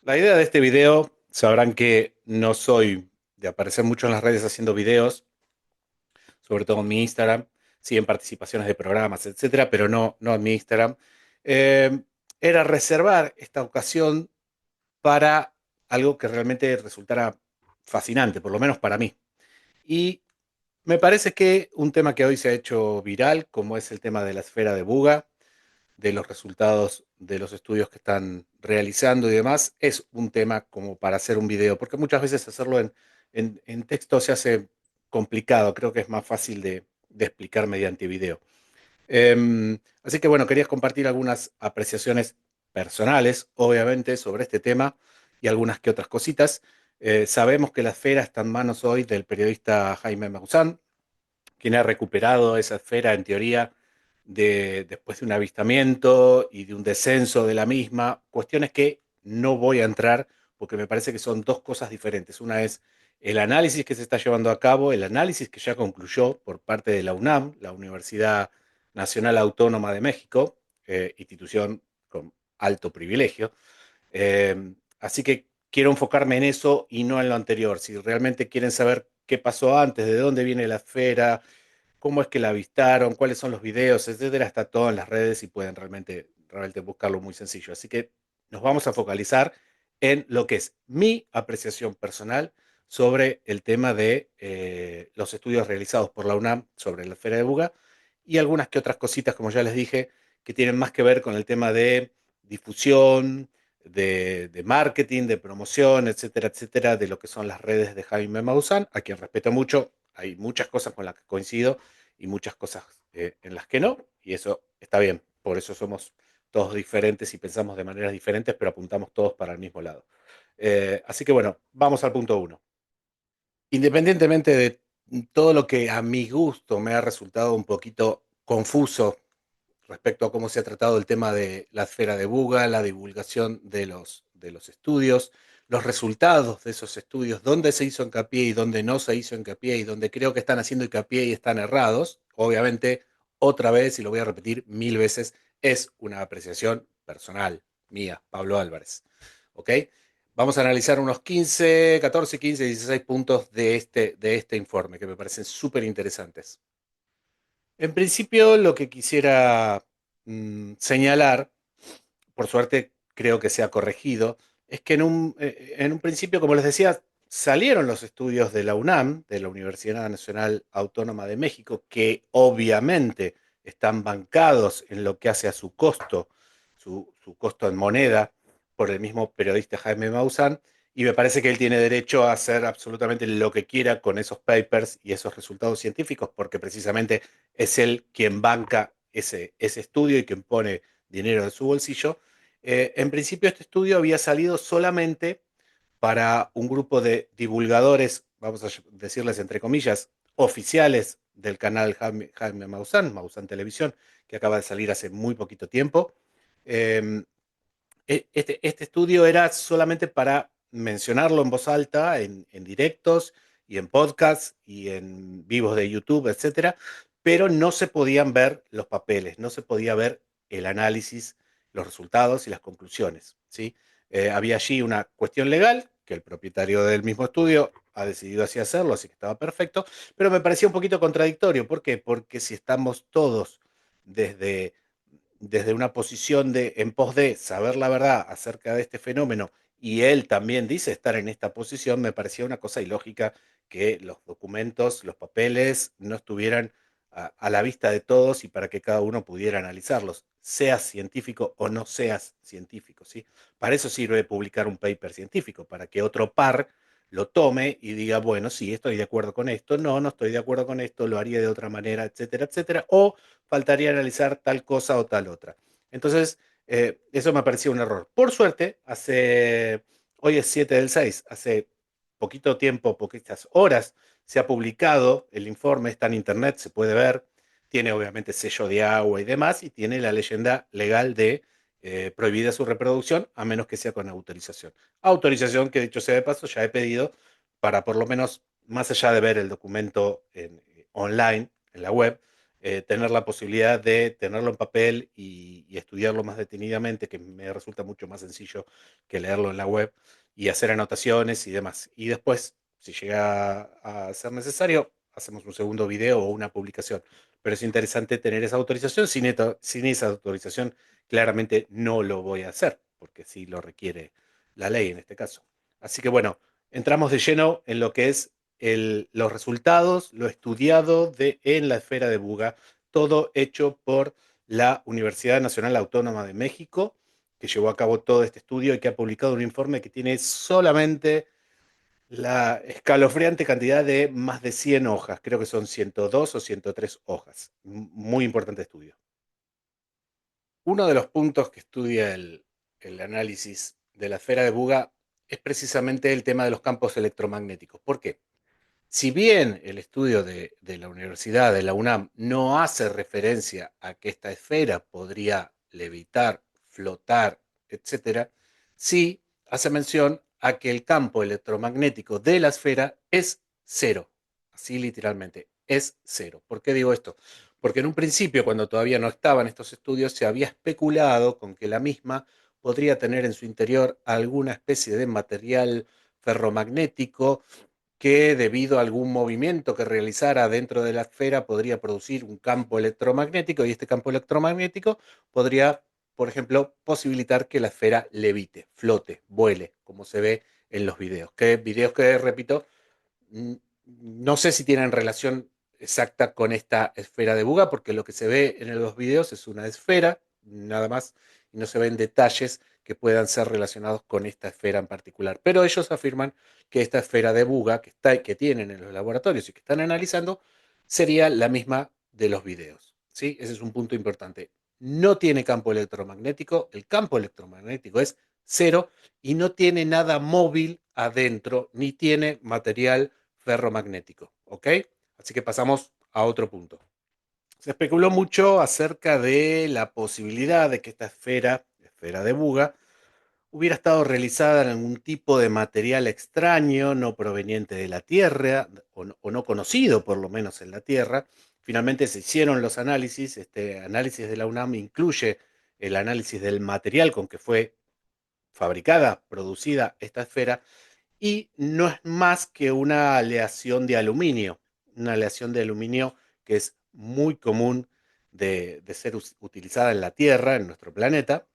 La idea de este video, sabrán que no soy de aparecer mucho en las redes haciendo videos, sobre todo en mi Instagram, sí en participaciones de programas, etcétera, pero no en mi Instagram. Eh, Era reservar esta ocasión para algo que realmente resultara fascinante, por lo menos para mí. Y me parece que un tema que hoy se ha hecho viral, como es el tema de la esfera de Buga, de los resultados de los estudios que están realizando y demás, es un tema como para hacer un video, porque muchas veces hacerlo en texto se hace complicado, creo que es más fácil de explicar mediante video. Así que bueno, quería compartir algunas apreciaciones personales, obviamente, sobre este tema y algunas que otras cositas. Sabemos que la esfera está en manos hoy del periodista Jaime Maussan, quien ha recuperado esa esfera en teoría después de un avistamiento y de un descenso de la misma, cuestiones que no voy a entrar porque me parece que son dos cosas diferentes. Una es el análisis que se está llevando a cabo, el análisis que ya concluyó por parte de la UNAM, la Universidad Nacional Autónoma de México, institución con alto privilegio. Así que quiero enfocarme en eso y no en lo anterior. Si realmente quieren saber qué pasó antes, de dónde viene la esfera, cómo es que la avistaron, cuáles son los videos, etcétera, está todo en las redes y pueden realmente buscarlo muy sencillo. Así que nos vamos a focalizar en lo que es mi apreciación personal sobre el tema de los estudios realizados por la UNAM sobre la esfera de Buga y algunas que otras cositas, como ya les dije, que tienen más que ver con el tema de difusión, de marketing, de promoción, etcétera, etcétera, de lo que son las redes de Jaime Maussan, a quien respeto mucho. Hay muchas cosas con las que coincido y muchas cosas en las que no, y eso está bien. Por eso somos todos diferentes y pensamos de maneras diferentes, pero apuntamos todos para el mismo lado. Así que bueno, vamos al punto uno. Independientemente de todo lo que a mi gusto me ha resultado un poquito confuso respecto a cómo se ha tratado el tema de la esfera de Buga, la divulgación de los estudios, los resultados de esos estudios, dónde se hizo hincapié y dónde no se hizo hincapié y dónde creo que están haciendo hincapié y están errados. Obviamente, otra vez, y lo voy a repetir 1000 veces, es una apreciación personal mía, Pablo Álvarez. ¿Ok? Vamos a analizar unos 15, 14, 15, 16 puntos de este informe que me parecen súper interesantes. En principio, lo que quisiera señalar, por suerte creo que se ha corregido, es que en un principio, como les decía, salieron los estudios de la UNAM, de la Universidad Nacional Autónoma de México, que obviamente están bancados en lo que hace a su costo, su costo en moneda, por el mismo periodista Jaime Maussan, y me parece que él tiene derecho a hacer absolutamente lo que quiera con esos papers y esos resultados científicos, porque precisamente es él quien banca ese estudio y quien pone dinero de su bolsillo. En principio este estudio había salido solamente para un grupo de divulgadores, vamos a decirles entre comillas, oficiales del canal Jaime Maussan, Maussan Televisión, que acaba de salir hace muy poquito tiempo. Eh, este estudio era solamente para mencionarlo en voz alta, en directos y en podcasts y en vivos de YouTube, etcétera, pero no se podían ver los papeles, no se podía ver el análisis, los resultados y las conclusiones, ¿sí? Había allí una cuestión legal que el propietario del mismo estudio ha decidido así hacerlo, así que estaba perfecto, pero me parecía un poquito contradictorio. ¿Por qué? Porque si estamos todos desde una posición en pos de saber la verdad acerca de este fenómeno, y él también dice estar en esta posición, me parecía una cosa ilógica que los documentos, los papeles no estuvieran a la vista de todos y para que cada uno pudiera analizarlos, seas científico o no seas científico, ¿sí? Para eso sirve publicar un paper científico, para que otro par lo tome y diga, bueno, sí, estoy de acuerdo con esto, no estoy de acuerdo con esto, lo haría de otra manera, etcétera, etcétera, o faltaría analizar tal cosa o tal otra. Entonces, eso me parecía un error. Por suerte, hoy es 7 del 6, hace poquito tiempo, poquitas horas, se ha publicado el informe, está en internet, se puede ver, tiene obviamente sello de agua y demás, y tiene la leyenda legal de prohibida su reproducción a menos que sea con autorización. Autorización que, dicho sea de paso, ya he pedido para por lo menos, más allá de ver el documento online, en la web, tener la posibilidad de tenerlo en papel y estudiarlo más detenidamente, que me resulta mucho más sencillo que leerlo en la web, y hacer anotaciones y demás. Y después, si llega a ser necesario, hacemos un segundo video o una publicación. Pero es interesante tener esa autorización. Sin esa autorización, claramente no lo voy a hacer, porque sí lo requiere la ley en este caso. Así que bueno, entramos de lleno en lo que es los resultados, lo estudiado en la esfera de Buga, todo hecho por la Universidad Nacional Autónoma de México, que llevó a cabo todo este estudio y que ha publicado un informe que tiene solamente la escalofriante cantidad de más de 100 hojas, creo que son 102 o 103 hojas. Muy importante estudio. Uno de los puntos que estudia el análisis de la esfera de Buga es precisamente el tema de los campos electromagnéticos. ¿Por qué? Si bien el estudio de la Universidad de la UNAM no hace referencia a que esta esfera podría levitar, flotar, etcétera, sí hace mención a que el campo electromagnético de la esfera es cero. Así literalmente, es cero. ¿Por qué digo esto? Porque en un principio, cuando todavía no estaban estos estudios, se había especulado con que la misma podría tener en su interior alguna especie de material ferromagnético que debido a algún movimiento que realizara dentro de la esfera podría producir un campo electromagnético y este campo electromagnético podría, por ejemplo, posibilitar que la esfera levite, flote, vuele, como se ve en los videos. Que videos que, repito, no sé si tienen relación exacta con esta esfera de Buga, porque lo que se ve en los videos es una esfera, nada más, y no se ven detalles que puedan ser relacionados con esta esfera en particular. Pero ellos afirman que esta esfera de Buga que tienen en los laboratorios y que están analizando sería la misma de los videos. ¿Sí? Ese es un punto importante. No tiene campo electromagnético, el campo electromagnético es cero y no tiene nada móvil adentro, ni tiene material ferromagnético. ¿Ok? Así que pasamos a otro punto. Se especuló mucho acerca de la posibilidad de que esta esfera de Buga, hubiera estado realizada en algún tipo de material extraño, no proveniente de la Tierra, o no conocido por lo menos en la Tierra. Finalmente se hicieron los análisis. Este análisis de la UNAM incluye el análisis del material con que fue fabricada, producida esta esfera, y no es más que una aleación de aluminio, una aleación de aluminio que es muy común de ser utilizada en la Tierra, en nuestro planeta,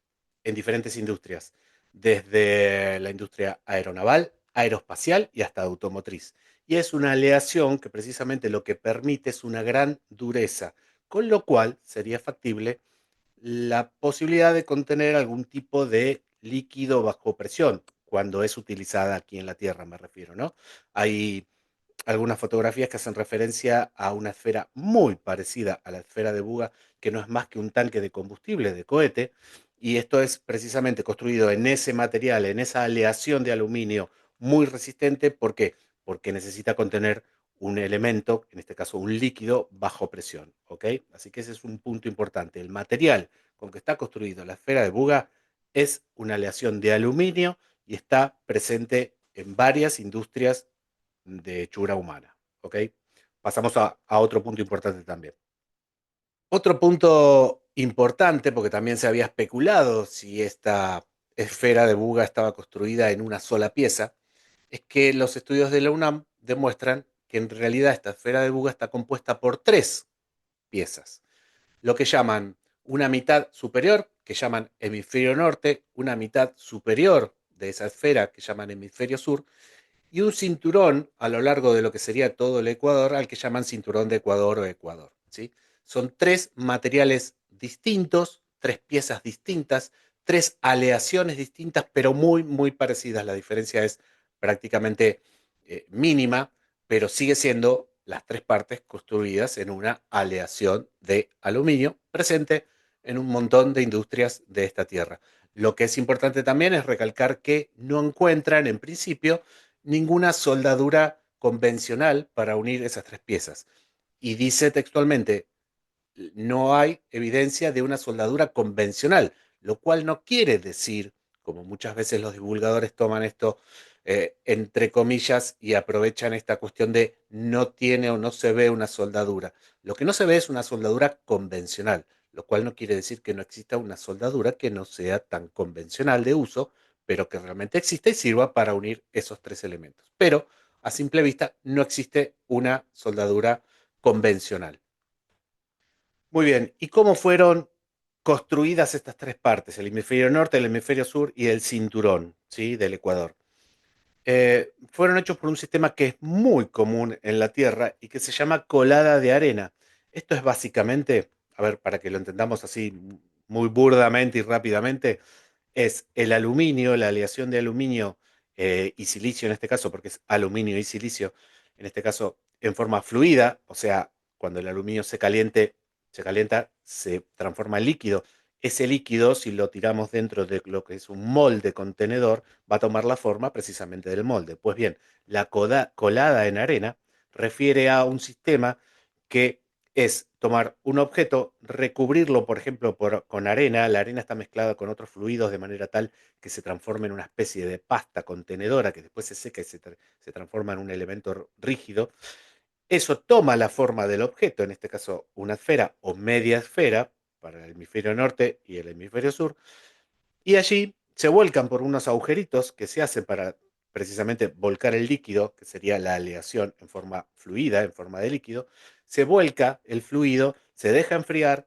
en diferentes industrias, desde la industria aeronaval, aeroespacial y hasta automotriz. Y es una aleación que precisamente lo que permite es una gran dureza, con lo cual sería factible la posibilidad de contener algún tipo de líquido bajo presión, cuando es utilizada aquí en la Tierra, me refiero, ¿no? Hay algunas fotografías que hacen referencia a una esfera muy parecida a la esfera de Buga, que no es más que un tanque de combustible de cohete, y esto es precisamente construido en ese material, en esa aleación de aluminio muy resistente. ¿Por qué? Porque necesita contener un elemento, en este caso un líquido, bajo presión. ¿Ok? Así que ese es un punto importante. El material con que está construido la esfera de Buga es una aleación de aluminio y está presente en varias industrias de hechura humana. ¿Ok? Pasamos a otro punto importante también. Otro punto importante, porque también se había especulado si esta esfera de Buga estaba construida en una sola pieza, es que los estudios de la UNAM demuestran que en realidad esta esfera de Buga está compuesta por tres piezas. Lo que llaman una mitad superior, que llaman hemisferio norte, una mitad superior de esa esfera, que llaman hemisferio sur, y un cinturón a lo largo de lo que sería todo el Ecuador, al que llaman cinturón de Ecuador o Ecuador. ¿Sí? Son tres materiales distintos, tres piezas distintas, tres aleaciones distintas, pero muy, muy parecidas. La diferencia es prácticamente mínima, pero sigue siendo las tres partes construidas en una aleación de aluminio presente en un montón de industrias de esta tierra. Lo que es importante también es recalcar que no encuentran en principio ninguna soldadura convencional para unir esas tres piezas. Y dice textualmente, no hay evidencia de una soldadura convencional, lo cual no quiere decir, como muchas veces los divulgadores toman esto entre comillas, y aprovechan esta cuestión de no tiene o no se ve una soldadura. Lo que no se ve es una soldadura convencional, lo cual no quiere decir que no exista una soldadura que no sea tan convencional de uso, pero que realmente existe y sirva para unir esos tres elementos. Pero a simple vista no existe una soldadura convencional. Muy bien, ¿y cómo fueron construidas estas tres partes? El hemisferio norte, el hemisferio sur y el cinturón, ¿sí? Del Ecuador. Fueron hechos por un sistema que es muy común en la Tierra y que se llama colada de arena. Esto es básicamente, a ver, para que lo entendamos así muy burdamente y rápidamente, es el aluminio, la aleación de aluminio y silicio en este caso, porque es aluminio y silicio, en este caso en forma fluida, o sea, cuando el aluminio se calienta, se transforma en líquido. Ese líquido, si lo tiramos dentro de lo que es un molde contenedor, va a tomar la forma precisamente del molde. Pues bien, la colada en arena refiere a un sistema que es tomar un objeto, recubrirlo, por ejemplo, con arena. La arena está mezclada con otros fluidos de manera tal que se transforma en una especie de pasta contenedora que después se seca y se transforma en un elemento rígido. Eso toma la forma del objeto, en este caso una esfera o media esfera para el hemisferio norte y el hemisferio sur, y allí se vuelcan por unos agujeritos que se hacen para precisamente volcar el líquido, que sería la aleación en forma fluida, en forma de líquido. Se vuelca el fluido, se deja enfriar,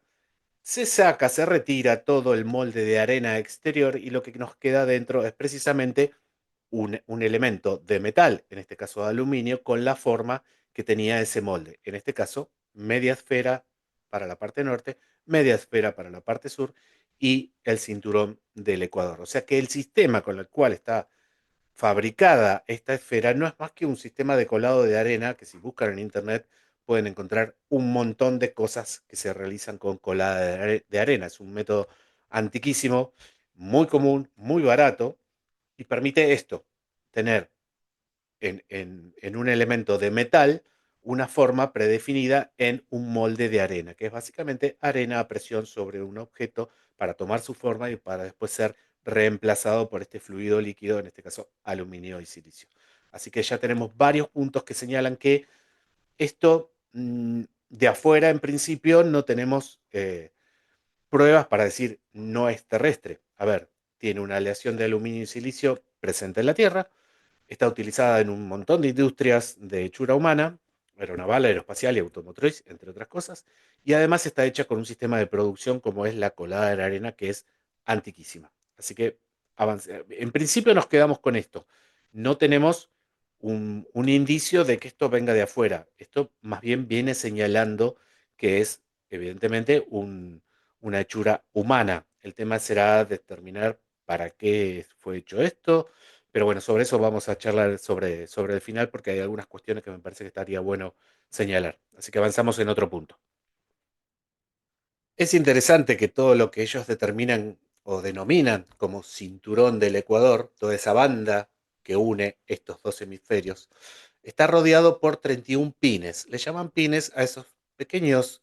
se saca, se retira todo el molde de arena exterior y lo que nos queda dentro es precisamente un elemento de metal, en este caso de aluminio, con la forma que tenía ese molde. En este caso, media esfera para la parte norte, media esfera para la parte sur y el cinturón del Ecuador. O sea que el sistema con el cual está fabricada esta esfera no es más que un sistema de colado de arena que si buscan en internet pueden encontrar un montón de cosas que se realizan con colada de arena. Es un método antiquísimo, muy común, muy barato y permite esto, tener en un elemento de metal una forma predefinida en un molde de arena, que es básicamente arena a presión sobre un objeto para tomar su forma y para después ser reemplazado por este fluido líquido, en este caso aluminio y silicio. Así que ya tenemos varios puntos que señalan que esto de afuera en principio no tenemos pruebas para decir no es terrestre. A ver, tiene una aleación de aluminio y silicio presente en la Tierra, está utilizada en un montón de industrias de hechura humana, aeronaval, aeroespacial y automotriz, entre otras cosas, y además está hecha con un sistema de producción como es la colada de la arena, que es antiquísima. Así que en principio nos quedamos con esto. No tenemos un indicio de que esto venga de afuera. Esto más bien viene señalando que es evidentemente una hechura humana. El tema será determinar para qué fue hecho esto, pero bueno, sobre eso vamos a charlar sobre el final porque hay algunas cuestiones que me parece que estaría bueno señalar. Así que avanzamos en otro punto. Es interesante que todo lo que ellos determinan o denominan como cinturón del Ecuador, toda esa banda que une estos dos hemisferios, está rodeado por 31 pines. Le llaman pines a esos pequeños,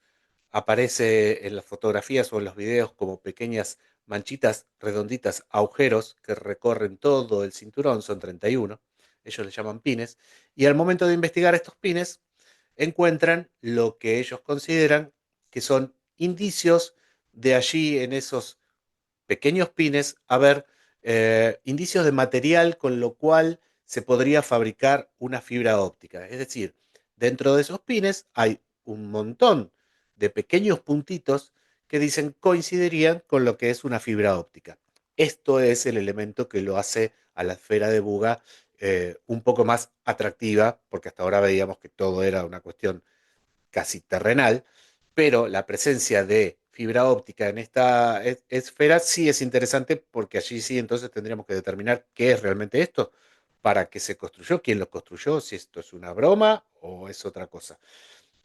aparece en las fotografías o en los videos como pequeñas manchitas redonditas, agujeros que recorren todo el cinturón, son 31. Ellos le llaman pines. Y al momento de investigar estos pines, encuentran lo que ellos consideran que son indicios de allí en esos pequeños pines haber indicios de material con lo cual se podría fabricar una fibra óptica. Es decir, dentro de esos pines hay un montón de pequeños puntitos que dicen coincidirían con lo que es una fibra óptica. Esto es el elemento que lo hace a la esfera de Buga un poco más atractiva, porque hasta ahora veíamos que todo era una cuestión casi terrenal, pero la presencia de fibra óptica en esta esfera sí es interesante porque allí sí entonces tendríamos que determinar qué es realmente esto, para qué se construyó, quién lo construyó, si esto es una broma o es otra cosa.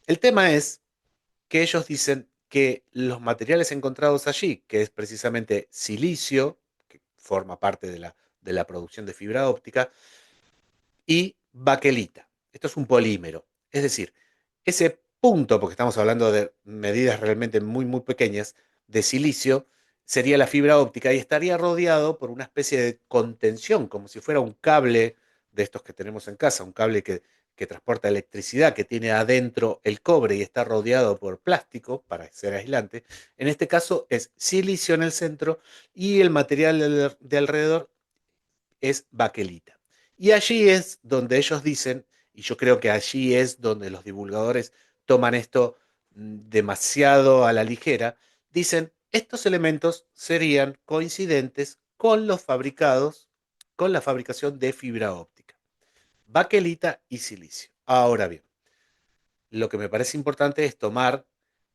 El tema es que ellos dicen que los materiales encontrados allí, que es precisamente silicio, que forma parte de la producción de fibra óptica, y baquelita. Esto es un polímero. Es decir, ese punto, porque estamos hablando de medidas realmente muy, muy pequeñas, de silicio, sería la fibra óptica y estaría rodeado por una especie de contención, como si fuera un cable de estos que tenemos en casa, un cable que transporta electricidad, que tiene adentro el cobre y está rodeado por plástico para ser aislante. En este caso es silicio en el centro y el material de alrededor es baquelita. Y allí es donde ellos dicen, y yo creo que allí es donde los divulgadores toman esto demasiado a la ligera, dicen, estos elementos serían coincidentes con los fabricados, con la fabricación de fibra óptica, baquelita y silicio. Ahora bien, lo que me parece importante es tomar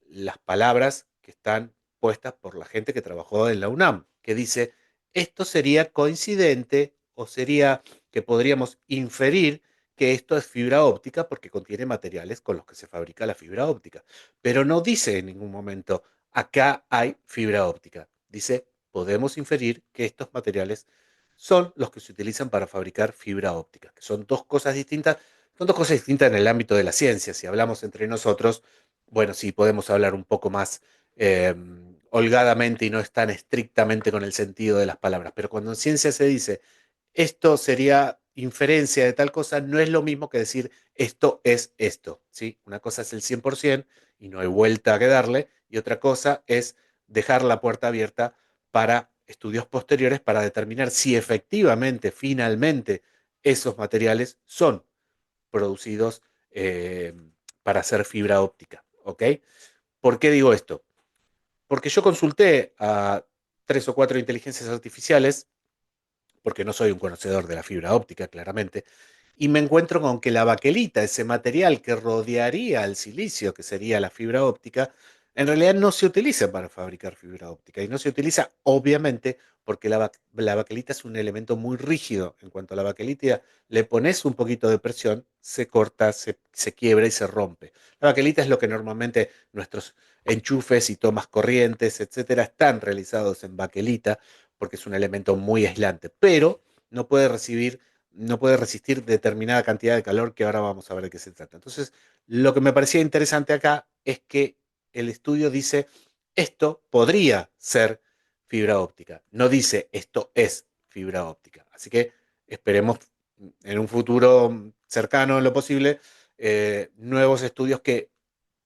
las palabras que están puestas por la gente que trabajó en la UNAM, que dice, esto sería coincidente o sería que podríamos inferir que esto es fibra óptica porque contiene materiales con los que se fabrica la fibra óptica. Pero no dice en ningún momento, acá hay fibra óptica. Dice, podemos inferir que estos materiales son los que se utilizan para fabricar fibra óptica, que son dos cosas distintas en el ámbito de la ciencia. Si hablamos entre nosotros, bueno, sí, podemos hablar un poco más eh, holgadamente y no es tan estrictamente con el sentido de las palabras. Pero cuando en ciencia se dice esto sería inferencia de tal cosa, no es lo mismo que decir esto es esto, ¿sí? Una cosa es el 100% y no hay vuelta a que darle, y otra cosa es dejar la puerta abierta para estudios posteriores para determinar si efectivamente, finalmente, esos materiales son producidos eh, para hacer fibra óptica, ¿ok? ¿Por qué digo esto? Porque yo consulté a tres o cuatro inteligencias artificiales, porque no soy un conocedor de la fibra óptica, claramente, y me encuentro con que la baquelita, ese material que rodearía al silicio, que sería la fibra óptica, en realidad no se utiliza para fabricar fibra óptica y no se utiliza obviamente porque la baquelita es un elemento muy rígido. En cuanto a la baquelita le pones un poquito de presión, se corta, se quiebra y se rompe. La baquelita es lo que normalmente nuestros enchufes y tomas corrientes, etcétera, están realizados en baquelita porque es un elemento muy aislante, pero no puede recibir, no puede resistir determinada cantidad de calor que ahora vamos a ver de qué se trata. Entonces, lo que me parecía interesante acá es que el estudio dice, esto podría ser fibra óptica, no dice esto es fibra óptica. Así que esperemos en un futuro cercano en lo posible nuevos estudios que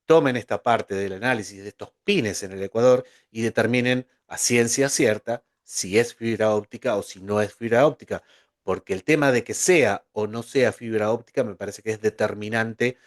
tomen esta parte del análisis de estos pines en el Ecuador y determinen a ciencia cierta si es fibra óptica o si no es fibra óptica, porque el tema de que sea o no sea fibra óptica me parece que es determinante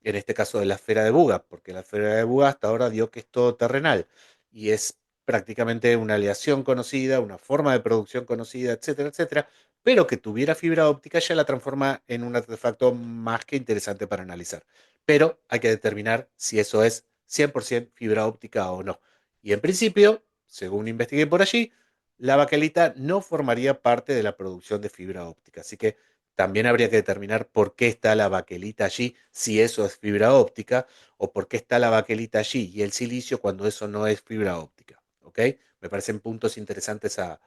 en este caso de la esfera de Buga, porque la esfera de Buga hasta ahora dio que es todo terrenal y es prácticamente una aleación conocida, una forma de producción conocida, etcétera, etcétera, pero que tuviera fibra óptica ya la transforma en un artefacto más que interesante para analizar. Pero hay que determinar si eso es 100% fibra óptica o no. Y en principio, según investigué por allí, la baquelita no formaría parte de la producción de fibra óptica. Así que también habría que determinar por qué está la baquelita allí, si eso es fibra óptica, o por qué está la baquelita allí y el silicio cuando eso no es fibra óptica. ¿Ok? Me parecen puntos interesantes a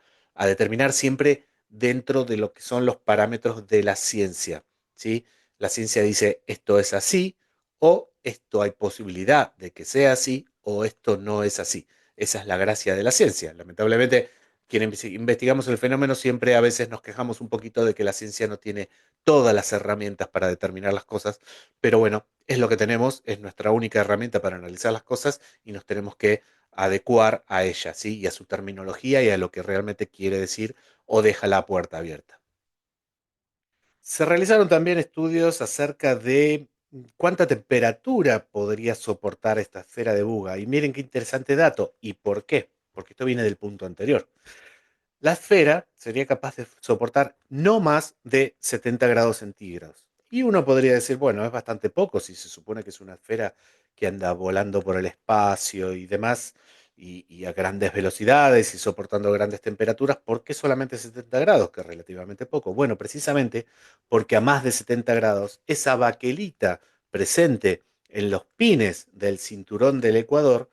determinar siempre dentro de lo que son los parámetros de la ciencia. ¿Sí? La ciencia dice esto es así, o esto hay posibilidad de que sea así, o esto no es así. Esa es la gracia de la ciencia. Lamentablemente, quienes investigamos el fenómeno siempre a veces nos quejamos un poquito de que la ciencia no tiene todas las herramientas para determinar las cosas, pero bueno, es lo que tenemos, es nuestra única herramienta para analizar las cosas y nos tenemos que adecuar a ella, ¿sí? Y a su terminología y a lo que realmente quiere decir o deja la puerta abierta. Se realizaron también estudios acerca de cuánta temperatura podría soportar esta esfera de Buga. Y miren qué interesante dato. ¿Y por qué? Porque esto viene del punto anterior. La esfera sería capaz de soportar no más de 70 grados centígrados. Y uno podría decir, bueno, es bastante poco si se supone que es una esfera que anda volando por el espacio y demás, y a grandes velocidades y soportando grandes temperaturas. ¿Por qué solamente 70 grados? Que es relativamente poco. Bueno, precisamente porque a más de 70 grados, esa baquelita presente en los pines del cinturón del Ecuador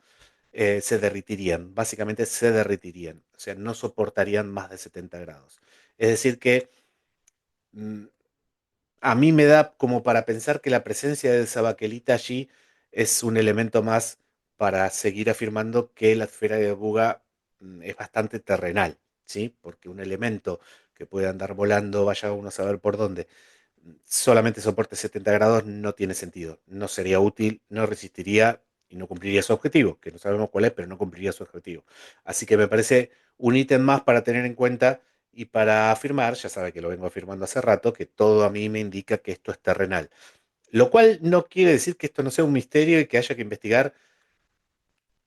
se derritirían, básicamente se derritirían, o sea, no soportarían más de 70 grados. Es decir, que mm, a mí me da como para pensar que la presencia de esa baquelita allí es un elemento más para seguir afirmando que la esfera de Buga es bastante terrenal, ¿sí? Porque un elemento que puede andar volando, vaya uno a saber por dónde, solamente soporte 70 grados, no tiene sentido. No sería útil, no resistiría y no cumpliría su objetivo, que no sabemos cuál es, pero no cumpliría su objetivo. Así que me parece un ítem más para tener en cuenta y para afirmar, ya sabe que lo vengo afirmando hace rato, que todo a mí me indica que esto es terrenal. Lo cual no quiere decir que esto no sea un misterio y que haya que investigar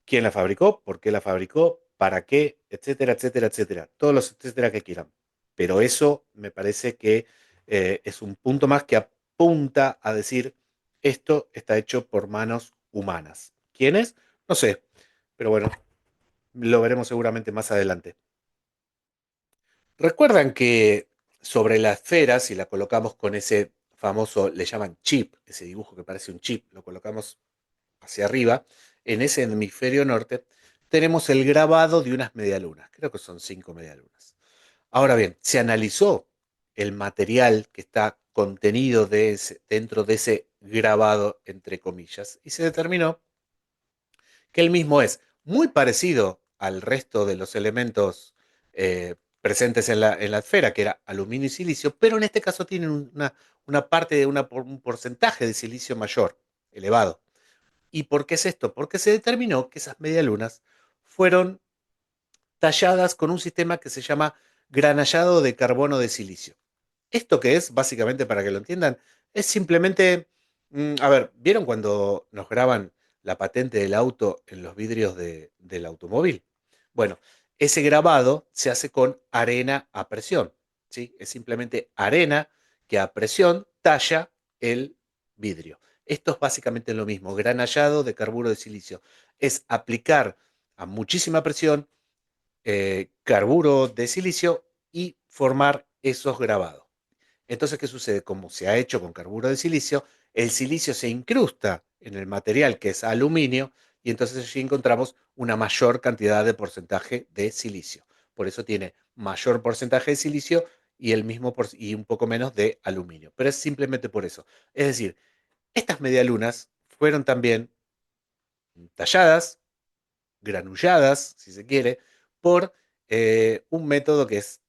quién la fabricó, por qué la fabricó, para qué, etcétera, etcétera, etcétera. Todos los etcétera que quieran. Pero eso me parece que es un punto más que apunta a decir esto está hecho por manos humanas. ¿Quién es? No sé. Pero bueno, lo veremos seguramente más adelante. ¿Recuerdan que sobre la esfera, si la colocamos con ese famoso, le llaman chip, ese dibujo que parece un chip, lo colocamos hacia arriba, en ese hemisferio norte, tenemos el grabado de unas medialunas. Creo que son 5 medialunas. Ahora bien, se analizó el material que está contenido dentro de ese grabado, entre comillas, y se determinó que el mismo es muy parecido al resto de los elementos presentes en la esfera, que era aluminio y silicio, pero en este caso tienen una parte de un porcentaje de silicio mayor, elevado. ¿Y por qué es esto? Porque se determinó que esas medialunas fueron talladas con un sistema que se llama granallado de carbono de silicio. ¿Esto qué es? Básicamente, para que lo entiendan, es simplemente, a ver, ¿vieron cuando nos graban la patente del auto en los vidrios del automóvil? Bueno, ese grabado se hace con arena a presión, ¿sí? Es simplemente arena que a presión talla el vidrio. Esto es básicamente lo mismo, granallado de carburo de silicio. Es aplicar a muchísima presión carburo de silicio y formar esos grabados. Entonces, ¿qué sucede? Como se ha hecho con carburo de silicio, el silicio se incrusta en el material que es aluminio y entonces allí encontramos una mayor cantidad de porcentaje de silicio. Por eso tiene mayor porcentaje de silicio y el mismo y un poco menos de aluminio. Pero es simplemente por eso. Es decir, estas medialunas fueron también talladas, granulladas, si se quiere, por un método que es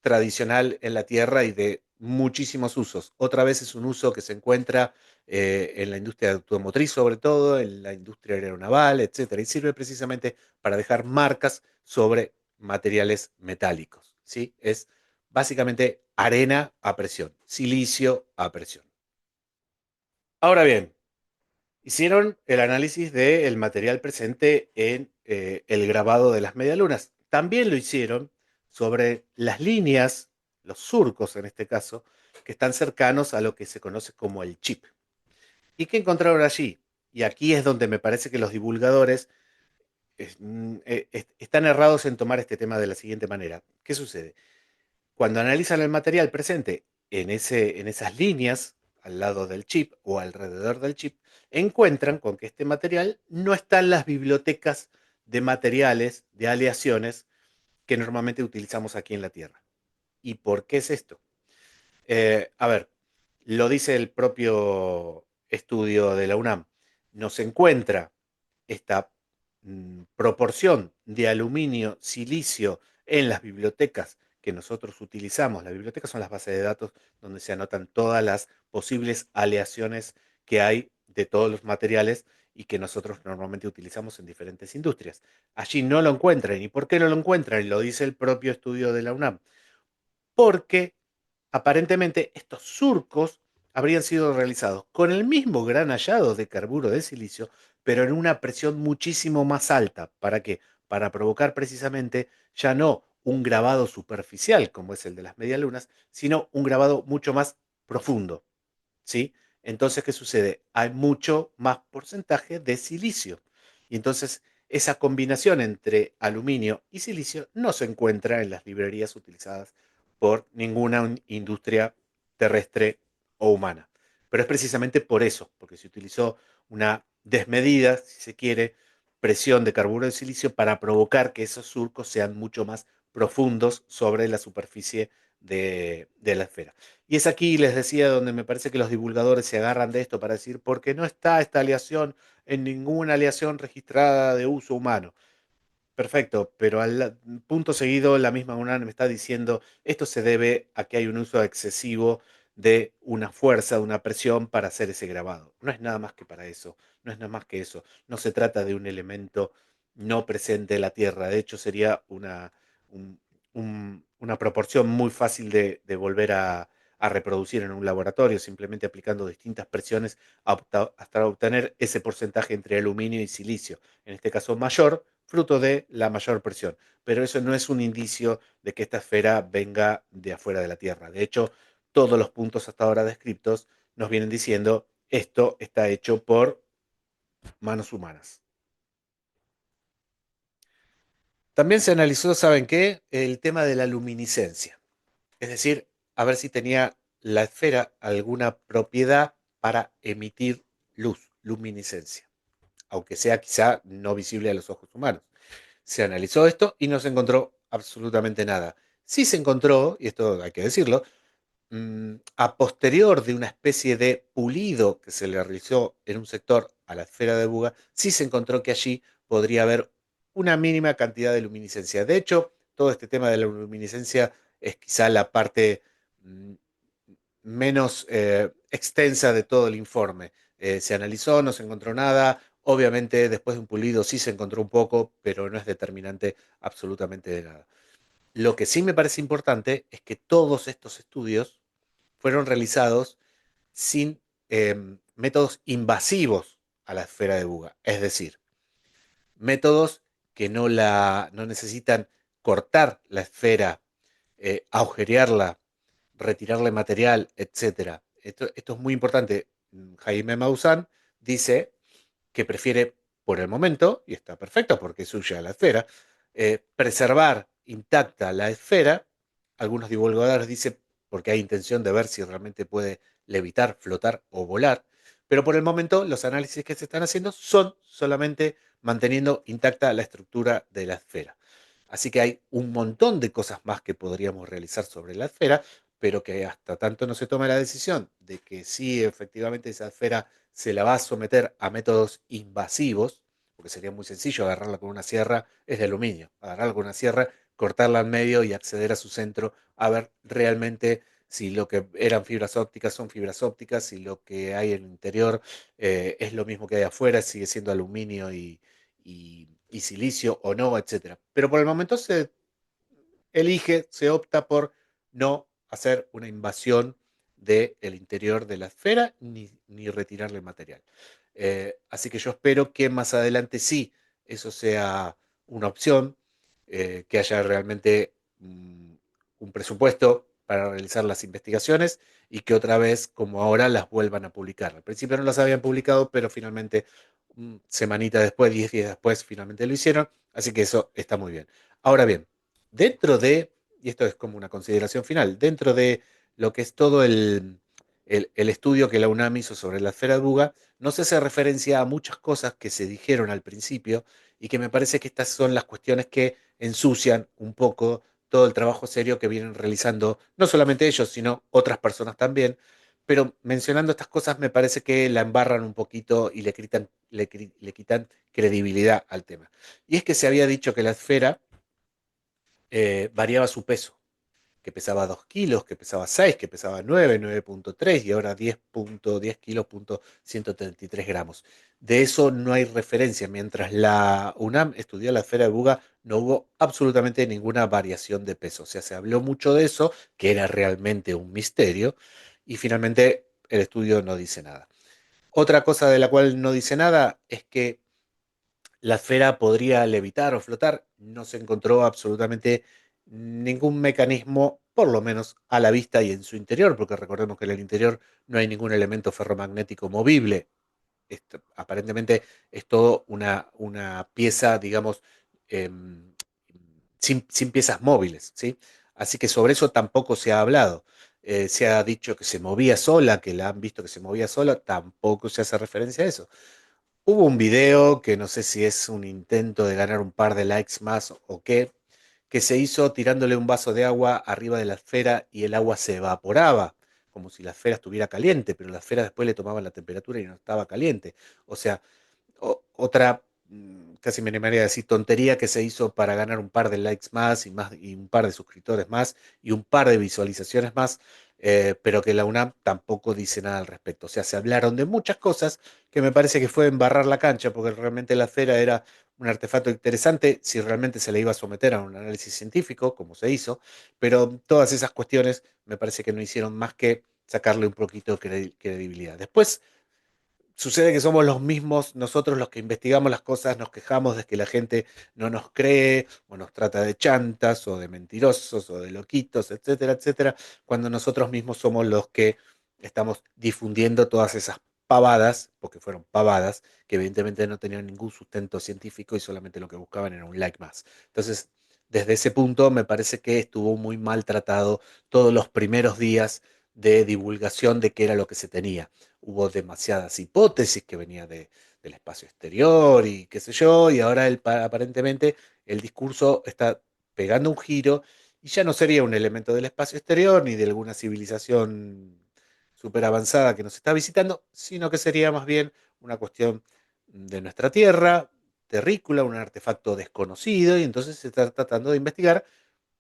tradicional en la Tierra y de muchísimos usos. Otra vez es un uso que se encuentra en la industria automotriz, sobre todo, en la industria aeronaval, etcétera, y sirve precisamente para dejar marcas sobre materiales metálicos. ¿Sí? Es básicamente arena a presión, silicio a presión. Ahora bien, hicieron el análisis del material presente en el grabado de las medialunas. También lo hicieron sobre las líneas, los surcos en este caso, que están cercanos a lo que se conoce como el chip. ¿Y qué encontraron allí? Y aquí es donde me parece que los divulgadores están errados en tomar este tema de la siguiente manera. ¿Qué sucede? Cuando analizan el material presente en esas líneas, al lado del chip o alrededor del chip, encuentran con que este material no está en las bibliotecas de materiales, de aleaciones que normalmente utilizamos aquí en la Tierra. ¿Y por qué es esto? A ver, lo dice el propio estudio de la UNAM. No se encuentra esta proporción de aluminio, silicio en las bibliotecas que nosotros utilizamos. Las bibliotecas son las bases de datos donde se anotan todas las posibles aleaciones que hay de todos los materiales y que nosotros normalmente utilizamos en diferentes industrias. Allí no lo encuentran. ¿Y por qué no lo encuentran? Y lo dice el propio estudio de la UNAM. Porque aparentemente estos surcos habrían sido realizados con el mismo gran hallado de carburo de silicio, pero en una presión muchísimo más alta. ¿Para qué? Para provocar precisamente ya no un grabado superficial como es el de las medialunas, sino un grabado mucho más profundo. ¿Sí? Entonces, ¿qué sucede? Hay mucho más porcentaje de silicio. Y entonces, esa combinación entre aluminio y silicio no se encuentra en las librerías utilizadas por ninguna industria terrestre o humana. Pero es precisamente por eso, porque se utilizó una desmedida, si se quiere, presión de carburo de silicio para provocar que esos surcos sean mucho más profundos sobre la superficie de la esfera. Y es aquí, les decía, donde me parece que los divulgadores se agarran de esto para decir, porque no está esta aleación en ninguna aleación registrada de uso humano. Perfecto, pero al punto seguido la misma UNAM me está diciendo esto se debe a que hay un uso excesivo de una fuerza, de una presión para hacer ese grabado. No es nada más que para eso, no es nada más que eso. No se trata de un elemento no presente en la Tierra. De hecho, sería un- una proporción muy fácil de volver a reproducir en un laboratorio, simplemente aplicando distintas presiones hasta obtener ese porcentaje entre aluminio y silicio. En este caso mayor, fruto de la mayor presión. Pero eso no es un indicio de que esta esfera venga de afuera de la Tierra. De hecho, todos los puntos hasta ahora descritos nos vienen diciendo esto está hecho por manos humanas. También se analizó, ¿saben qué? El tema de la luminiscencia. Es decir, a ver si tenía la esfera alguna propiedad para emitir luz, luminiscencia, aunque sea quizá no visible a los ojos humanos. Se analizó esto y no se encontró absolutamente nada. Sí se encontró, y esto hay que decirlo, a posterior de una especie de pulido que se le realizó en un sector a la esfera de Buga, sí se encontró que allí podría haber una mínima cantidad de luminiscencia. De hecho, todo este tema de la luminiscencia es quizá la parte mm, menos extensa de todo el informe. Se analizó, no se encontró nada. Obviamente, después de un pulido sí se encontró un poco, pero no es determinante absolutamente de nada. Lo que sí me parece importante es que todos estos estudios fueron realizados sin métodos invasivos a la esfera de Buga. Es decir, métodos que no necesitan cortar la esfera, agujerearla, retirarle material, etcétera. Esto es muy importante. Jaime Maussan dice que prefiere, por el momento, y está perfecto porque es suya la esfera, preservar intacta la esfera. Algunos divulgadores dicen porque hay intención de ver si realmente puede levitar, flotar o volar. Pero por el momento los análisis que se están haciendo son solamente manteniendo intacta la estructura de la esfera. Así que hay un montón de cosas más que podríamos realizar sobre la esfera, pero que hasta tanto no se tome la decisión de que sí, efectivamente, esa esfera se la va a someter a métodos invasivos, porque sería muy sencillo agarrarla con una sierra, es de aluminio, agarrarla con una sierra, cortarla al medio y acceder a su centro a ver realmente si lo que eran fibras ópticas son fibras ópticas, si lo que hay en el interior es lo mismo que hay afuera, sigue siendo aluminio y silicio o no, etcétera. Pero por el momento se opta por no hacer una invasión del interior de la esfera ni retirarle material. Así que yo espero que más adelante sí eso sea una opción, que haya realmente un presupuesto para realizar las investigaciones y que otra vez, como ahora, las vuelvan a publicar. Al principio no las habían publicado, pero finalmente, semanita después, 10 días después, finalmente lo hicieron. Así que eso está muy bien. Ahora bien, dentro de, y esto es como una consideración final, dentro de lo que es todo el estudio que la UNAM hizo sobre la esfera de Buga, no se hace referencia a muchas cosas que se dijeron al principio y que me parece que estas son las cuestiones que ensucian un poco todo el trabajo serio que vienen realizando, no solamente ellos, sino otras personas también. Pero mencionando estas cosas me parece que la embarran un poquito y le quitan credibilidad al tema. Y es que se había dicho que la esfera variaba su peso, que pesaba 2 kilos, que pesaba 6, que pesaba 9, 9,3 y ahora 10,10 kilos, 133 gramos. De eso no hay referencia. Mientras la UNAM estudió la esfera de Buga, no hubo absolutamente ninguna variación de peso. O sea, se habló mucho de eso, que era realmente un misterio, y finalmente el estudio no dice nada. Otra cosa de la cual no dice nada es que la esfera podría levitar o flotar. No se encontró absolutamente ningún mecanismo, por lo menos a la vista y en su interior, porque recordemos que en el interior no hay ningún elemento ferromagnético movible. Aparentemente es todo una pieza, digamos, eh, sin piezas móviles, ¿sí? Así que sobre eso tampoco se ha hablado. Se ha dicho que se movía sola, que la han visto que se movía sola, tampoco se hace referencia a eso. Hubo un video que no sé si es un intento de ganar un par de likes más o qué, que se hizo tirándole un vaso de agua arriba de la esfera y el agua se evaporaba, como si la esfera estuviera caliente, pero la esfera después le tomaba la temperatura y no estaba caliente. O sea, otra casi me animaría a decir tontería que se hizo para ganar un par de likes más y un par de suscriptores más y un par de visualizaciones más, pero que la UNAM tampoco dice nada al respecto. O sea, se hablaron de muchas cosas que me parece que fue embarrar la cancha, porque realmente la esfera era un artefacto interesante si realmente se le iba a someter a un análisis científico, como se hizo, pero todas esas cuestiones me parece que no hicieron más que sacarle un poquito de credibilidad. Después, sucede que somos los mismos, nosotros los que investigamos las cosas, nos quejamos de que la gente no nos cree o nos trata de chantas o de mentirosos o de loquitos, etcétera, etcétera, cuando nosotros mismos somos los que estamos difundiendo todas esas pavadas, porque fueron pavadas, que evidentemente no tenían ningún sustento científico y solamente lo que buscaban era un like más. Entonces, desde ese punto me parece que estuvo muy mal tratado todos los primeros días de divulgación de qué era lo que se tenía. Hubo demasiadas hipótesis que venía del espacio exterior y qué sé yo, y ahora aparentemente el discurso está pegando un giro y ya no sería un elemento del espacio exterior ni de alguna civilización súper avanzada que nos está visitando, sino que sería más bien una cuestión de nuestra Tierra, terrícola, un artefacto desconocido, y entonces se está tratando de investigar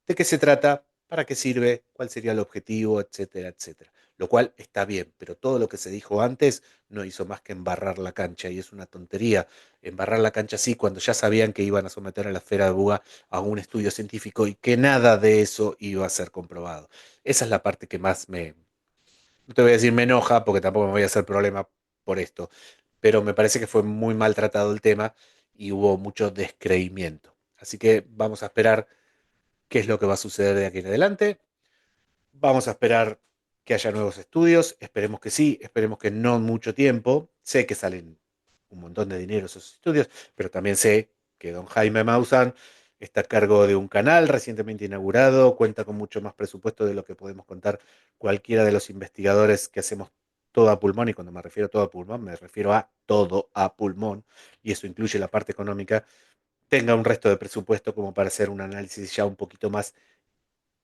de qué se trata, para qué sirve, cuál sería el objetivo, etcétera, etcétera. Lo cual está bien, pero todo lo que se dijo antes no hizo más que embarrar la cancha y es una tontería. Embarrar la cancha sí cuando ya sabían que iban a someter a la esfera de Buga a un estudio científico y que nada de eso iba a ser comprobado. Esa es la parte que más no te voy a decir me enoja, porque tampoco me voy a hacer problema por esto, pero me parece que fue muy maltratado el tema y hubo mucho descreimiento. Así que vamos a esperar qué es lo que va a suceder de aquí en adelante. Vamos a esperar que haya nuevos estudios, esperemos que sí, esperemos que no mucho tiempo. Sé que salen un montón de dinero esos estudios, pero también sé que don Jaime Maussan está a cargo de un canal recientemente inaugurado, cuenta con mucho más presupuesto de lo que podemos contar cualquiera de los investigadores que hacemos todo a pulmón, y cuando me refiero a todo a pulmón, me refiero a todo a pulmón, y eso incluye la parte económica, tenga un resto de presupuesto como para hacer un análisis ya un poquito más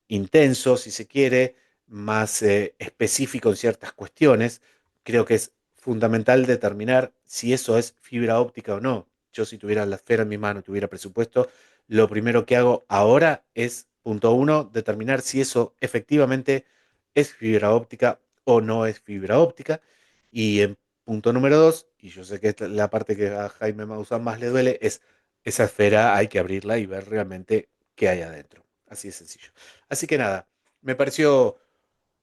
intenso, si se quiere, más específico en ciertas cuestiones. Creo que es fundamental determinar si eso es fibra óptica o no. Yo si tuviera la esfera en mi mano, tuviera presupuesto, lo primero que hago ahora es, punto uno, determinar si eso efectivamente es fibra óptica o no es fibra óptica. Y en punto número dos, y yo sé que esta es la parte que a Jaime Maussan más le duele, es esa esfera hay que abrirla y ver realmente qué hay adentro. Así de sencillo. Así que nada, me pareció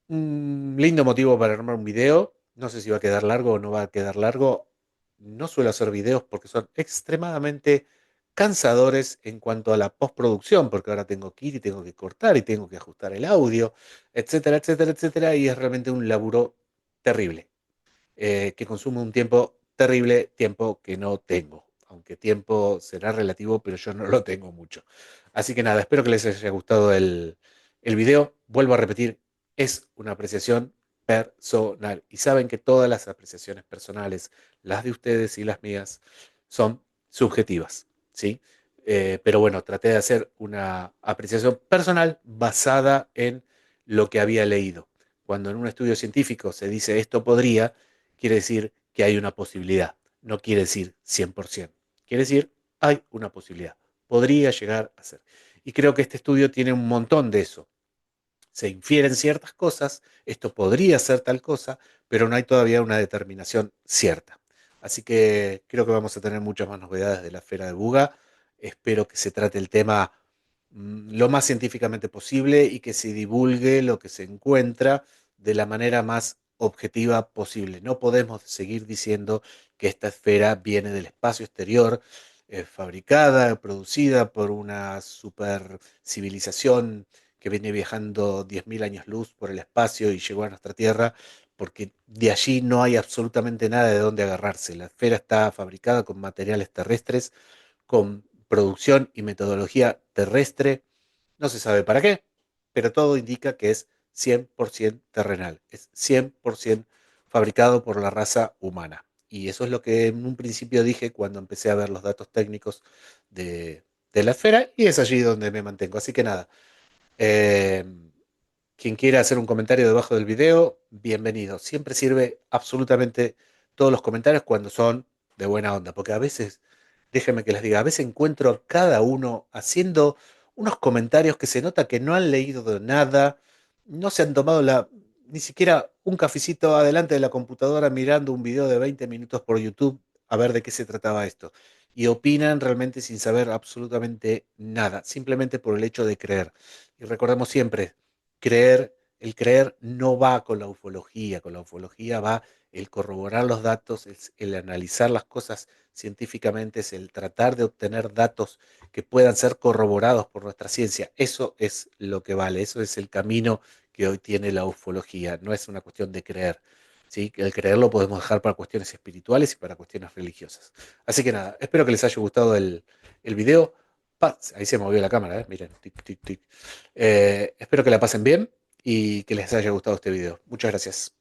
un lindo motivo para armar un video. No sé si va a quedar largo o no va a quedar largo. No suelo hacer videos porque son extremadamente cansadores en cuanto a la postproducción, porque ahora tengo que ir y tengo que cortar y tengo que ajustar el audio, etcétera, etcétera, etcétera, y es realmente un laburo terrible, que consume un tiempo terrible, tiempo que no tengo. Aunque tiempo será relativo, pero yo no lo tengo mucho. Así que nada, espero que les haya gustado el video. Vuelvo a repetir, es una apreciación personal. Y saben que todas las apreciaciones personales, las de ustedes y las mías, son subjetivas, ¿sí? Pero bueno, traté de hacer una apreciación personal basada en lo que había leído. Cuando en un estudio científico se dice esto podría, quiere decir que hay una posibilidad. No quiere decir 100%. Quiere decir hay una posibilidad. Podría llegar a ser. Y creo que este estudio tiene un montón de eso. Se infieren ciertas cosas, esto podría ser tal cosa, pero no hay todavía una determinación cierta. Así que creo que vamos a tener muchas más novedades de la esfera de Buga. Espero que se trate el tema lo más científicamente posible y que se divulgue lo que se encuentra de la manera más objetiva posible. No podemos seguir diciendo que esta esfera viene del espacio exterior, fabricada, producida por una super civilización que viene viajando 10.000 años luz por el espacio y llegó a nuestra Tierra, porque de allí no hay absolutamente nada de dónde agarrarse. La esfera está fabricada con materiales terrestres, con producción y metodología terrestre. No se sabe para qué, pero todo indica que es 100% terrenal, es 100% fabricado por la raza humana. Y eso es lo que en un principio dije cuando empecé a ver los datos técnicos de la esfera, y es allí donde me mantengo. Así que nada, eh, quien quiera hacer un comentario debajo del video, bienvenido. Siempre sirve absolutamente todos los comentarios cuando son de buena onda, porque a veces déjenme que les diga, a veces encuentro a cada uno haciendo unos comentarios que se nota que no han leído de nada, no se han tomado ni siquiera un cafecito adelante de la computadora mirando un video de 20 minutos por YouTube a ver de qué se trataba esto. Y opinan realmente sin saber absolutamente nada, simplemente por el hecho de creer. Y recordemos siempre, el creer no va con la ufología va el corroborar los datos, el analizar las cosas científicamente, es el tratar de obtener datos que puedan ser corroborados por nuestra ciencia. Eso es lo que vale, eso es el camino que hoy tiene la ufología, no es una cuestión de creer. ¿Sí? El creer lo podemos dejar para cuestiones espirituales y para cuestiones religiosas. Así que nada, espero que les haya gustado el video. Ahí se movió la cámara, miren, tic, tic, tic. Espero que la pasen bien y que les haya gustado este video. Muchas gracias.